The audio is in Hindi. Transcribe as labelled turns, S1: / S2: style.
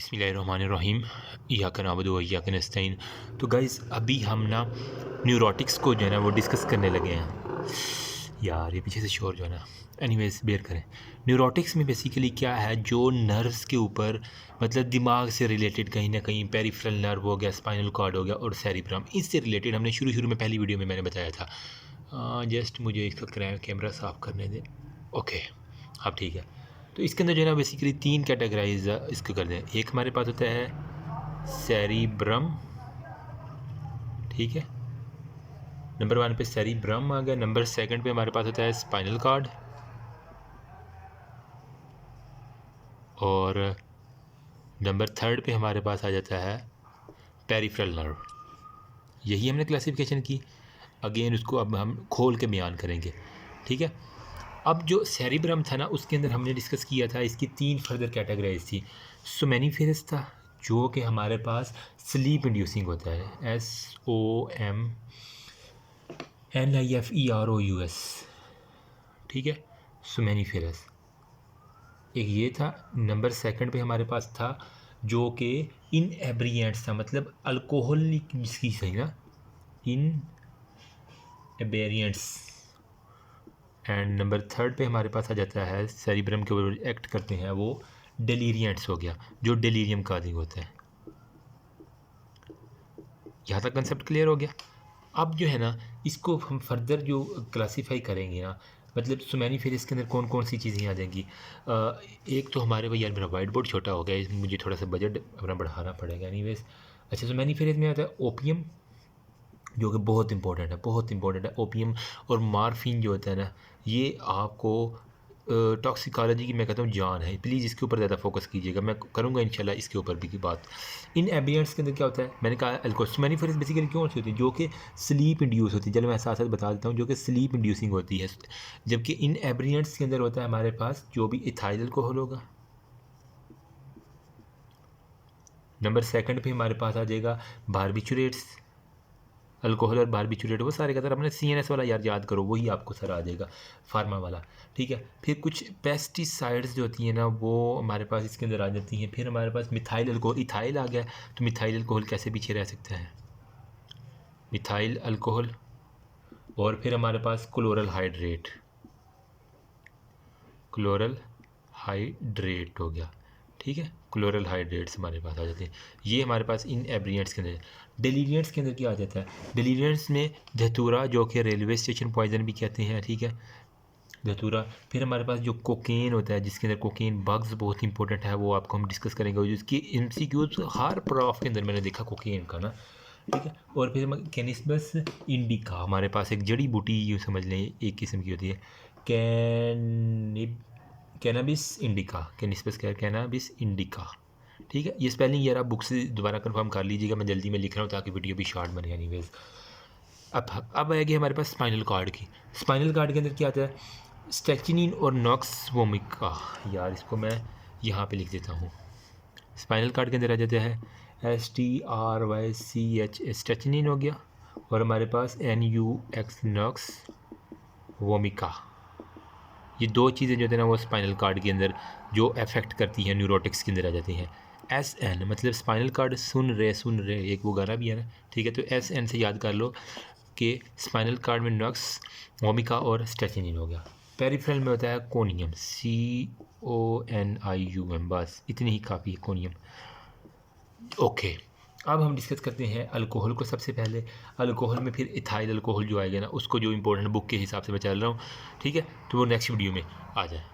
S1: बिस्मिल्लाहिर्रहमानिर्रहीम इय्याका नअबुदु व इय्याका नस्तईन। तो गाइज़ अभी हम ना न्यूरोटिक्स को जो है ना वो डिस्कस करने लगे हैं। यार ये पीछे से शोर जो है ना, एनीवेज बेयर करें। न्यूरोटिक्स में बेसिकली क्या है, जो नर्व्स के ऊपर मतलब दिमाग से रिलेटेड कहीं ना कहीं पेरिफेरल नर्व हो गया, स्पाइनल कॉर्ड हो गया और सेरिब्रम, इससे रिलेटेड हमने शुरू में पहली वीडियो में मैंने बताया था। जस्ट मुझे इसका कैमरा साफ़ करने दें। ओके, अब ठीक है। तो इसके अंदर जो है ना बेसिकली तीन कैटेगराइज इसको कर दें। एक हमारे पास होता है सेरिब्रम, ठीक है, नंबर 1 पे सेरिब्रम आ गया। नंबर 2 पे हमारे पास होता है स्पाइनल कॉर्ड, और नंबर 3 पे हमारे पास आ जाता है पेरिफेरल नर्व। यही हमने क्लासिफिकेशन की। अगेन उसको अब हम खोल के बयान करेंगे, ठीक है। अब जो सेरिब्रम था ना, उसके अंदर हमने डिस्कस किया था, इसकी 3 फर्दर कैटेगराइज थी। सोमेनिफेरस था जो कि हमारे पास स्लीप इंड्यूसिंग होता है, SOMNIFEROUS, ठीक है, सोमेनिफेरस। एक ये था। नंबर 2 पे हमारे पास था जो कि इनएब्रिएंट्स था, मतलब अल्कोहलिक जिसकी सही ना, इनएब्रिएंट्स। एंड नंबर 3 पे हमारे पास आ जाता है, सेरिब्रम के ऊपर एक्ट करते हैं वो डेलीरियंट्स हो गया, जो डेलीरियम काजिंग होता है। यहाँ तक कंसेप्ट क्लियर हो गया। अब जो है ना, इसको हम फर्दर जो क्लासीफाई करेंगे ना, मतलब सोमेनिफेरस के अंदर कौन कौन सी चीज़ें आ जाएंगी। एक तो हमारे भाई, यार मेरा वाइट बोर्ड छोटा हो गया है, मुझे थोड़ा सा बजट अपना बढ़ाना पड़ेगा। एनीवेज, अच्छा, सोमेनिफेरस में आता है ओपियम, जो कि बहुत इंपॉर्टेंट है, बहुत इंपॉर्टेंट है ओपियम। और मार्फिन जो होता है ना, ये आपको टॉक्सिकोलॉजी की मैं कहता हूँ जान है। प्लीज़ इसके ऊपर ज़्यादा फोकस कीजिएगा, मैं करूँगा इंशाल्लाह इसके ऊपर भी की बात। इन एब्रिएंट्स के अंदर क्या होता है, मैंने कहा अल्कोसोमेनिफेरस बेसिकली क्यों होती है, जो कि स्लीप इंड्यूस होती है। चलो मैं साथ साथ बता देता हूँ, जो कि स्लीप इंड्यूसिंग होती है। जबकि इन एब्रिएंट्स के अंदर होता है हमारे पास जो भी इथाइल अल्कोहल होगा। नंबर 2 पे हमारे पास आ जाएगा बारबिचुरेट्स, अल्कोहल और बारबिचुरेट, वो सारे का सारा अपने CNS वाला यार याद करो, वही आपको सर आ जाएगा, फार्मा वाला, ठीक है। फिर कुछ पेस्टिसाइड्स जो होती हैं ना, वो हमारे पास इसके अंदर आ जाती हैं। फिर हमारे पास मिथाइल अल्कोहल, इथाइल आ गया, तो मिथाइल अल्कोहल कैसे पीछे रह सकता है, मिथाइल अल्कोहल। और फिर हमारे पास क्लोरल हाइड्रेट, क्लोरल हाइड्रेट हो गया, ठीक है, क्लोरल हाइड्रेट्स हमारे पास आ जाते हैं। ये हमारे पास इन एब्रिएंट्स के अंदर। डेलीरियंट्स के अंदर क्या आ जाता है, डेलीरियंट्स में धतूरा, जो कि रेलवे स्टेशन पॉइजन भी कहते हैं, ठीक है, धतूरा। फिर हमारे पास जो कोकेन होता है, जिसके अंदर कोकेन बग्स बहुत इंपॉर्टेंट है, वो आपको हम डिस्कस करेंगे। जिसकी MCQs हर प्रॉफ के अंदर मैंने देखा कोकेन का ना, ठीक है। और फिर कैनिस्बस इंडिका, हमारे पास एक जड़ी बूटी यूँ समझ लें, एक किस्म की होती है, कैनाबिस इंडिका, कैनिस्बस कैनाबिस इंडिका, ठीक है। ये स्पेलिंग यार आप बुक से दोबारा कंफर्म कर लीजिएगा, मैं जल्दी में लिख रहा हूँ ताकि वीडियो भी शॉर्ट बने। एनीवेज, अब आएगी हमारे पास स्पाइनल कॉर्ड की। स्पाइनल कॉर्ड के अंदर क्या आता है, स्ट्रेचिनिन और नॉक्स वोमिका। यार इसको मैं यहाँ पे लिख देता हूँ। स्पाइनल कॉर्ड के अंदर आ जाता है STRYCH, स्ट्रेचिनिन हो गया, और हमारे पास NUX नॉक्स वोमिका। ये दो चीज़ें जो है ना, वो स्पाइनल कार्ड के अंदर जो अफेक्ट करती हैं, न्यूरोटिक्स के अंदर आ जाती हैं। SN मतलब स्पाइनल कार्ड सुन रहे, एक वो गाना भी है ना, ठीक है। तो SN से याद कर लो कि स्पाइनल कार्ड में नॉक्स वोमिका और स्ट्रेचिनिन हो गया। पेरिफेरल में होता है कोनियम, CONIUM, बस इतनी ही काफ़ी है, कोनियम। ओके, अब हम डिस्कस करते हैं अल्कोहल को। सबसे पहले अल्कोहल में फिर इथाइल अल्कोहल जो आएगा ना, उसको जो इंपॉर्टेंट बुक के हिसाब से मैं चल रहा हूँ, ठीक है। तो वो नेक्स्ट वीडियो में आ जाए।